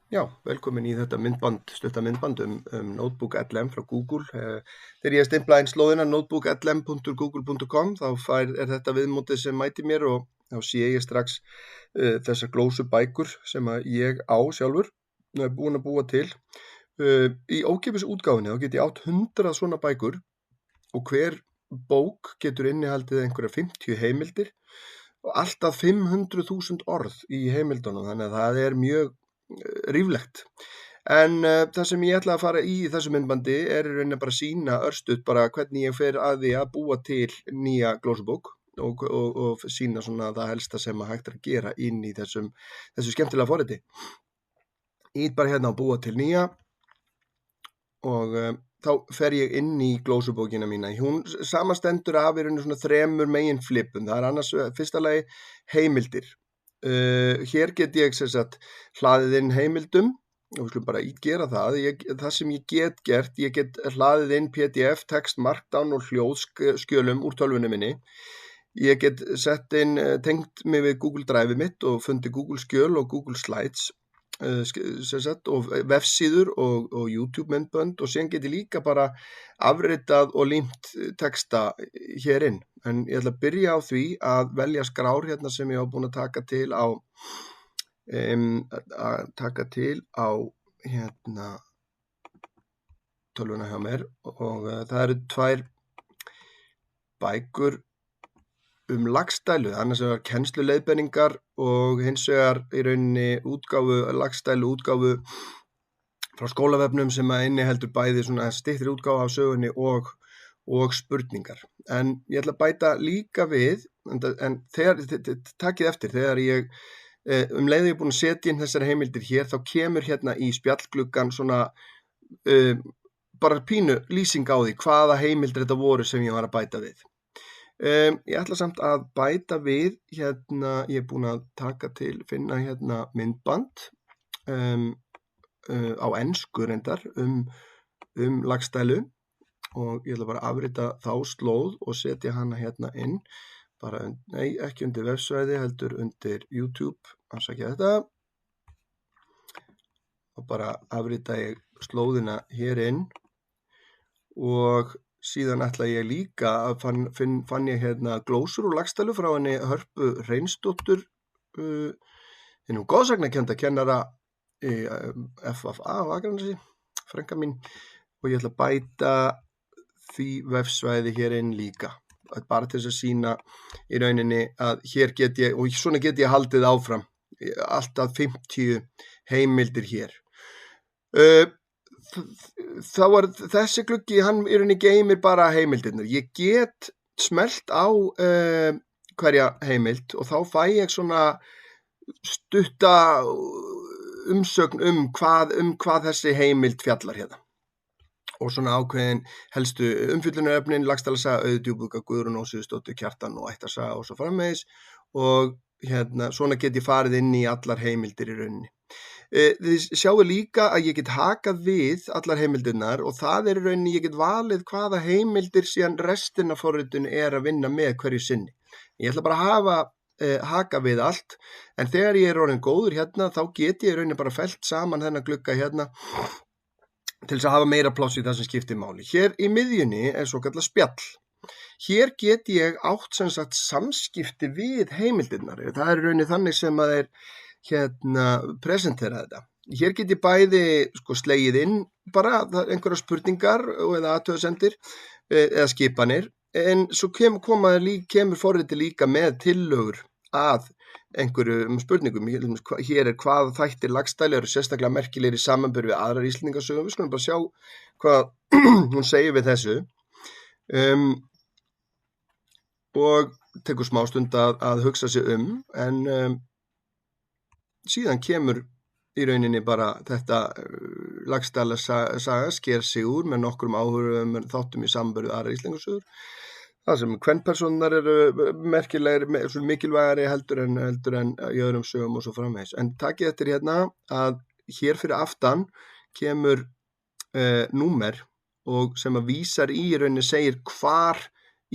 Já, velkomin í þetta stutta myndband Notebook LM frá Google. Þegar ég stimplaði inn slóðina notebooklm.google.com þá er þetta viðmótið sem mæti mér og þá sé ég strax þessar glósubækur sem að ég á sjálfur er búin að búa til. Í ókeypis útgáfunni þá get ég átt 100 svona bækur og hver bók getur innihaldið einhverja 50 heimildir og alltaf 500.000 orð í heimildunum, þannig að það er mjög ríflegt. En það sem ég ætla að fara í þessu myndbandi er í rauninni bara að sýna örstutt bara hvernig ég fer að því að búa til nýja glósubók og sýna svona það helsta sem að hægt er að gera inn í þessu skemmtilega forriti. Ég bara hérna að búa til nýja og þá fer ég inn í glósubókina mína. Hún samanstendur af í rauninni svona 3 megin flipum. Það er annars fyrsta lagi heimildir. Hér get ég hlaðið inn heimildum og við skulum bara gera það. Það sem ég get gert, ég get hlaðið inn PDF, text, markdown og hljóðskjölum úr tölvunni minni. Ég get tengt mig við Google Drive mitt og fundið Google skjöl og Google Slides og vefsíður og YouTube myndbönd og síðan get ég líka bara afritað og límt texta hér inn. En ég ætla að byrja á því að velja skrár hérna sem ég var búin að taka til á hérna tölvuna hjá mér og það eru 2 bækur lagstælu, annars vegar kennsluleiðbeiningar og hins vegar í rauninni lagstælu útgáfu frá skólavefnum sem að inniheldur bæði svona styttri útgáfu af sögunni og spurningar. En ég ætla að bæta líka við, en takið eftir, þegar ég leið ég er búin að setja inn þessar heimildir hér, þá kemur hérna í spjallgluggan svona bara pínu lýsing á því hvaða heimildir þetta voru sem ég var að bæta við. Ég ætla samt að bæta við hérna, ég er búin að finna hérna myndband á ensku reyndar lagstælu og ég ætla bara að afrita þá slóð og setja hana hérna inn, ekki undir vefsvæði heldur undir YouTube, afsakið þetta og bara afrita ég slóðina hér inn og síðan ætla ég líka að fann ég hérna glósur og lagstælu frá henni Hörpu Reynsdóttur, hinnum góðsagnakennda kennara í FFA á Akranesi, frænka mín, og ég ætla að bæta því vefsvæði hér inn líka, bara til þess að sýna í rauninni að hér get ég, og svona get ég haldið áfram, alltaf 50 heimildir hér. Þá var þessi gluggi, hann í rauninni geymir bara heimildirnar. Ég get smellt á hverja heimild og þá fæ ég svona stutta umsögn hvað þessi heimild fjallar hérna. Og svona ákveðin helstu umfjöllunarefnin, Laxdælasaga, Auðdjúpúðga, Guðrún Ósvífursdóttir, Kjartan og Ættarsaga og svo framvegis og hérna svona get ég farið inn í allar heimildir í rauninni. Þið sjáu líka að ég get hakað við allar heimildirnar og það er í rauninni, ég get valið hvaða heimildir síðan restin af forritinu er að vinna með hverju sinni. Ég ætla bara að haka við allt, en þegar ég er orðinn góður hérna þá get ég í rauninni bara fellt saman þennan glugga hérna til þess að hafa meira pláss í það sem skiptir máli. Hér í miðjunni er svokallað spjall. Hér get ég átt samskipti við heimildirnar. Það er í rauninni þannig sem að presentera þetta. Hér get ég bæði slegið inn bara einhverjar spurningar eða athugasemdir eða skipanir, en svo kemur forritið líka með tillögur að einhverjum spurningum. Hér er hvað þættir lagstælu eru sérstaklega merkilegir í samanburði við aðrar Íslendingasögur. Við skulum bara sjá hvað hún segir við þessu og tekur smá stund að hugsa sig en síðan kemur í rauninni bara þetta Laxdælasaga sker sig úr með nokkrum áhugum þáttum í samanburði við aðrar Íslendingasögur. Það sem kvenpersónar eru mikilvægari heldur en í öðrum sögum og svo framvegis. En takið eftir hérna að hér fyrir aftan kemur númer og sem að vísar í rauninni segir hvar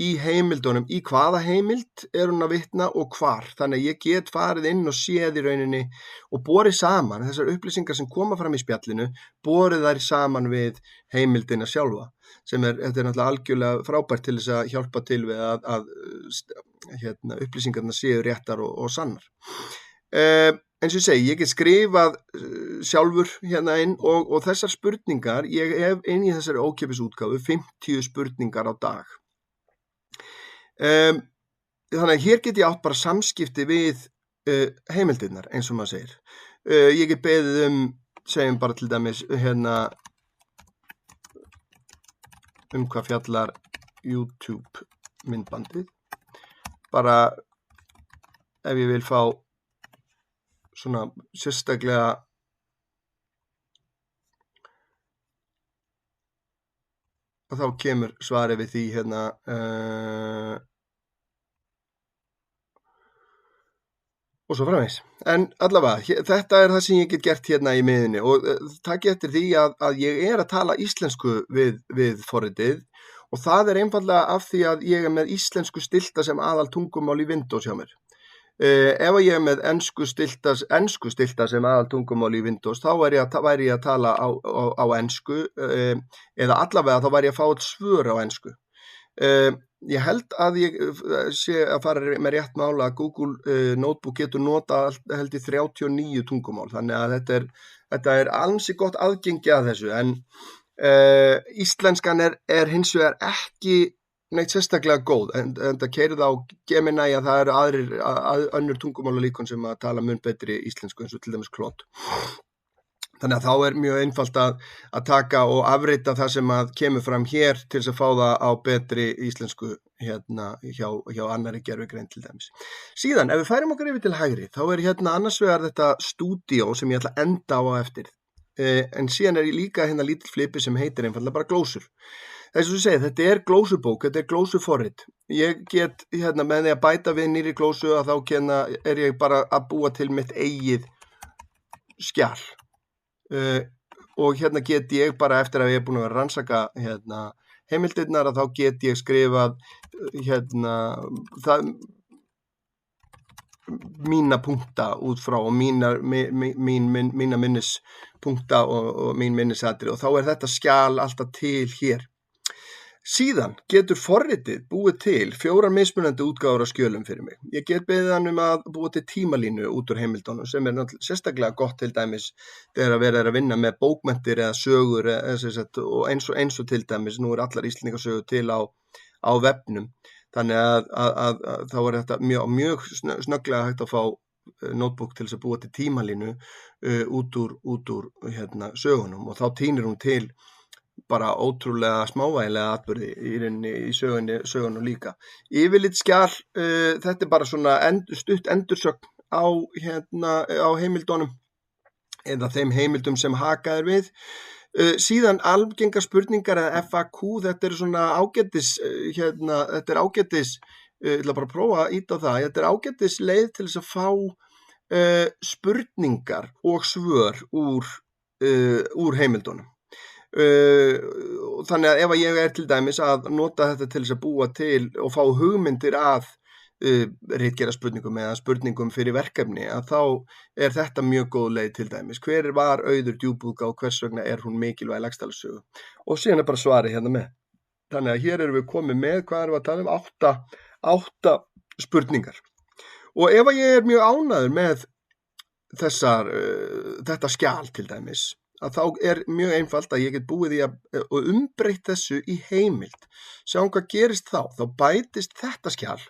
í heimildunum, í hvaða heimild hún að vitna og hvar. Þannig að ég get farið inn og séð í rauninni og borið saman þessar upplýsingar sem koma fram í spjallinu, borið þær saman við heimildina sjálfa, þetta er náttúrulega algjörlega frábært til þess að hjálpa til við að upplýsingarnar séu réttar og sannar. Eins og ég segi, ég get skrifað sjálfur hérna inn og þessar spurningar, ég hef inn í þessari ókeypis útgáfu 50 spurningar á dag. Þannig að hér get ég átt bara samskipti við heimildirnar, eins og maður segir. Ég get beðið segjum bara til dæmis hérna hvað fjallar YouTube myndbandið. Bara ef ég vil fá svona sérstaklega og þá kemur svarið við því hérna og svo framvegis. En allavega, þetta er það sem ég get gert hérna í miðinni og takk eftir því að ég er að tala íslensku við forritið og það er einfaldlega af því að ég er með íslensku stilta sem aðal tungumál í Windows hjá mér. Ef ég er með ensku stilta sem aðal tungumál í Windows, þá væri ég að tala á ensku eða allavega þá væri ég að fá svör á ensku. Ég held að ég sé að fara með rétt mála að Google Notebook getur nota held í 39 tungumál, þannig að þetta er ansi gott aðgengi að þessu, en íslenskan er hins vegar ekki neitt sérstaklega góð, en það keirið á Gemini að það eru önnur tungumálalíkon sem að tala mun betri íslensku eins og til dæmis Claude. Þannig að þá er mjög einfalt að taka og afrita það sem að kemur fram hér til þess að fá það á betri íslensku hérna hjá annarri gervigreind til dæmis. Síðan, ef við færum okkur yfir til hægri, þá er hérna annars vegar þetta stúdíó sem ég ætla að enda á eftir. En síðan er líka hérna lítill flipi sem heitir einfaldlega bara glósur. Þess að ég segi, þetta er glósubók, þetta er glósuforrit. Ég get hérna með því að bæta við nýrri glósu að þá er ég bara að búa til mitt eigið skjal. Og hérna get ég bara eftir að ég er búin að vera rannsaka hérna heimildirnar að þá get ég skrifað hérna mína punkta út frá og mína minnispunkta og mín minnisatriði og þá er þetta skjal alltaf til hér. Síðan getur forritið búið til 4 mismunandi útgáfur af skjölum fyrir mig. Ég get beðið hann að búa til tímalínu út úr heimildunum sem er sérstaklega gott til dæmis þegar verið að vinna með bókmenntir eða sögur og eins og til dæmis, nú er allar Íslendingasögur til á vefnum. Þannig að þá er þetta mjög snögglega hægt að fá notebook til þess að búa til tímalínu út úr hérna, sögunum og þá tínir hún til bara ótrúlega smávægilega atburði í sögunum líka. Yfirlit skjal, þetta er bara svona stutt endursögn á heimildunum eða þeim heimildum sem hakað er við. Síðan algengar spurningar eða FAQ, þetta er svona ágætis, þetta er ágætis, ég ætla bara að prófa að íta á það, þetta er ágætis leið til þess að fá spurningar og svör úr heimildunum. Þannig að ef ég er til dæmis að nota þetta til þess að búa til og fá hugmyndir að ritgerða spurningum eða spurningum fyrir verkefni að þá er þetta mjög góð leið til dæmis. Hver var Auður djúpúðgá og hvers vegna er hún mikilvæg Laxdælarsögu? Og síðan er bara svarið hérna með. Þannig að hér erum við komið með, hvað erum við að tala um? 8 spurningar. Og ef ég er mjög ánægður með þetta skjal til dæmis, að þá er mjög einfalt að ég get búið í að umbreytt þessu í heimild. Sjáum hvað gerist þá. Þá bætist þetta skjal,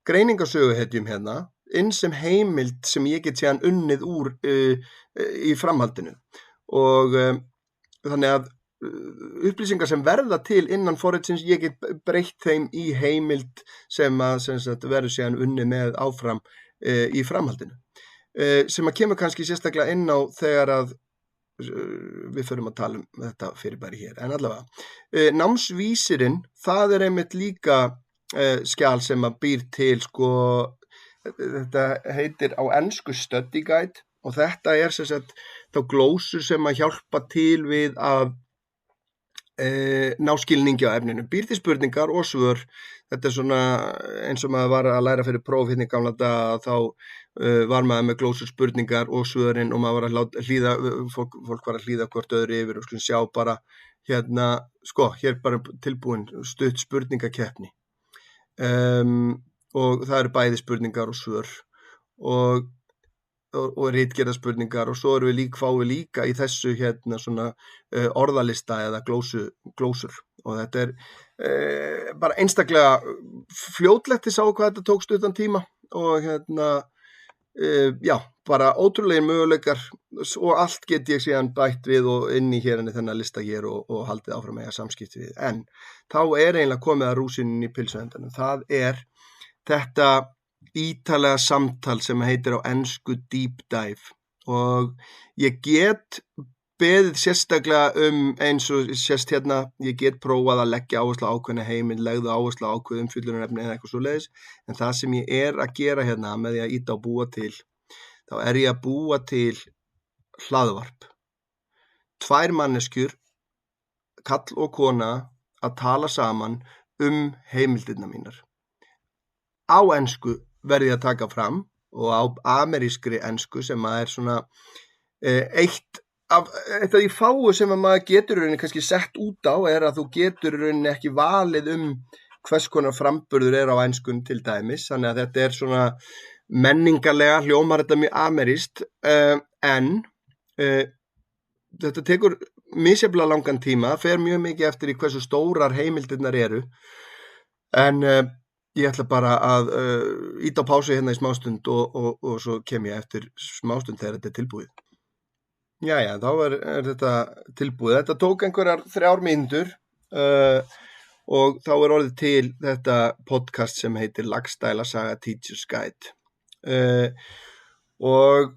greiningarsöguhetjum hérna, inn sem heimild sem ég get síðan unnið úr í framhaldinu. Og þannig að upplýsingar sem verða til innan forritsins, ég get breytt þeim í heimild sem verður síðan unnið með áfram í framhaldinu. Sem að kemur kannski sérstaklega inn á þegar að við förum að tala um þetta fyrirbæri hér, en allavega. Námsvísirinn, það er einmitt líka skjal sem að býr til, þetta heitir á ensku study guide og þetta er þá glósur sem að hjálpa til við að ná skilningi á efninu, býr til spurningar og svör. Þetta svona eins og maður var að læra fyrir próf hérna í gamla daga, þá var maður með glósur spurningar og svörin og maður var að hlýða, fólk var að hlýða hvort öðru yfir og sjá bara hérna, hér bara tilbúin stutt spurningakeppni. Og það eru bæði spurningar og svör og ritgerða spurningar og svo erum við fáum við líka í þessu hérna svona orðalista eða glósur og þetta bara einstaklega fljótlegt til sá hvað þetta tók stuttan tíma og hérna já, bara ótrúlegir möguleikar og allt get ég síðan bætt við og inn í þennan lista hér og haldið áfram að eiga samskipti við. En þá eiginlega komið að rúsinin í pylsuendanum. Það þetta ítalega samtal sem heitir á ensku deep dive og ég get beðið sérstaklega eins og sést hérna, ég get prófað að leggja áherslu á ákveðna heimild, legðu áherslu á ákveð umfjöllunarefni eða eitthvað svoleiðis, en það sem ég að gera hérna með því að ýta á búa til, þá ég að búa til hlaðvarp. 2 manneskjur, kall og kona, að tala saman heimildirnar mínar. Á ensku verði ég að taka fram og á amerískri ensku sem svona eitt af því fáu sem maður getur rauninni kannski sett út á að þú getur rauninni ekki valið hvers konar framburður á enskun til dæmis, þannig að þetta svona menningarlega hljómar þetta mjög amerískt en þetta tekur misjafnlega langan tíma, fer mjög mikið eftir í hversu stórar heimildirnar eru en ég ætla bara að ýta á pásu hérna í smástund og svo kem ég eftir smástund þegar þetta tilbúið. Jæja, þá þetta tilbúið. Þetta tók einhverjar 3 mínútur og þá orðið til þetta podcast sem heitir Laxdæla Saga Teacher's Guide. Og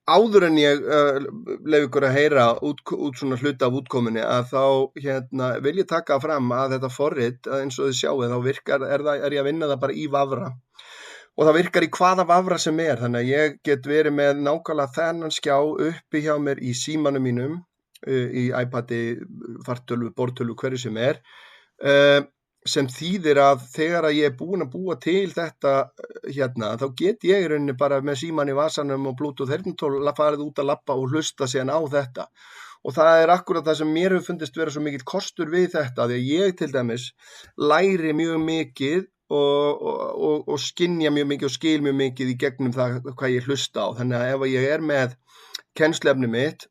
áður en ég leyfi ykkur að heyra út svona hluta af útkomunni að þá vil ég taka fram að þetta forrit, eins og þið sjáið, þá virkar, ég að vinna það bara í Vafra og það virkar í hvaða Vafra sem þannig að ég get verið með nákvæmlega þennan skjá uppi hjá mér í símanum mínum, í iPadi, fartölvu, borðtölvu, hverju sem sem þýðir að þegar ég búin að búa til þetta hérna, þá get ég í rauninni bara með síman í vasanum og Bluetooth heyrnartól farið út að labba og hlusta síðan á þetta. Og það akkúrat það sem mér hefur fundist vera svo mikill kostur við þetta, því að ég til dæmis læri mjög mikið og skynja mjög mikið og skil mjög mikið í gegnum það hvað ég hlusta á. Þannig að ef ég með kennsluefni mitt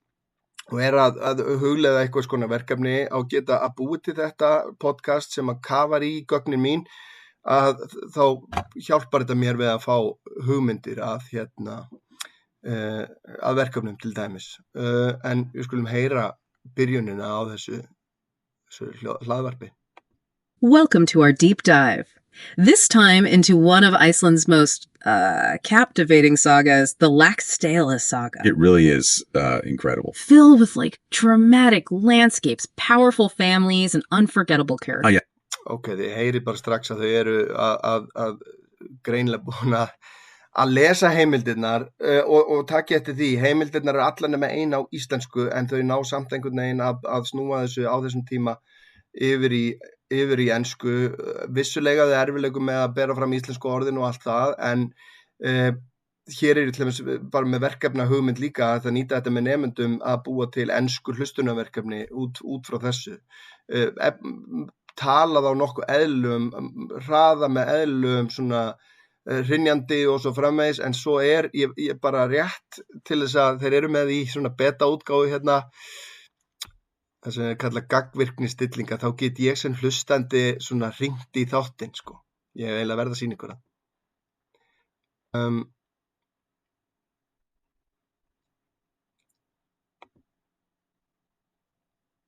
og að hugleiða eitthvað skona verkefni á geta að búi til þetta podcast sem að kafar í gögnin mín, að þá hjálpar þetta mér við að fá hugmyndir að verkefnum til dæmis. En við skulum heyra byrjunina á þessu hlaðvarpi. Welcome to our deep dive. This time into one of Iceland's most captivating sagas, the Laxdæla saga. It really is incredible. Filled with dramatic landscapes, powerful families, and unforgettable characters. Oh, yeah. Ok, þið heyri bara strax að þau að greinlega búin að lesa heimildirnar og takk eftir því, heimildirnar allar nema ein á íslensku en þau ná samt einhvern veginn að snúa þessu á þessum tíma yfir í ensku, vissulega þið erfiðleikum með að bera fram íslensku orðin og allt það, en hér til dæmis bara með verkefna hugmynd líka að það nýta þetta með nemendum að búa til ensku hlustunarverkefni út frá þessu. Talað á nokkuð eðlum, hraða með eðlum, svona hrynjandi og svo framvegis, en svo ég bara rétt til þess að þeir eru með í svona beta útgáfu hérna, það sem kalla gagnvirkni stillinga, þá get ég sem hlustandi svona hringt í þáttinn, sko. Ég eiginlega verð að sýna ykkur það.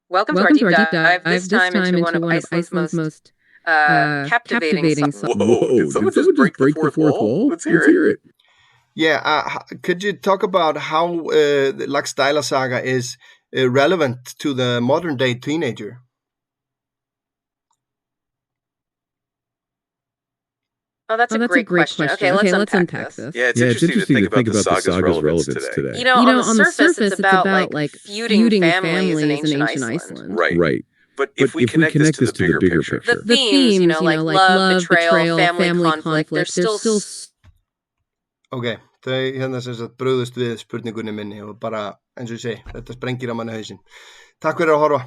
Welcome to our deep dive. This time into one of Iceland's most captivating songs. Whoa, did someone just break the fourth wall? Let's hear it. Yeah, could you talk about how the Laxdæla saga is relevant to the modern day teenager? Oh, that's a great question. Okay, let's unpack this. Yeah, it's interesting to think about the saga's relevance today. You know, on the surface, it's about like feuding families in ancient Iceland. Right. But if we connect this to the bigger picture, The themes, like love, betrayal, family conflict, they're still... Ok, þau hérna sem sagt brugðust við spurningunni minni og bara, eins og ég segi, þetta sprengir á manni hausinn. Takk fyrir að horfa.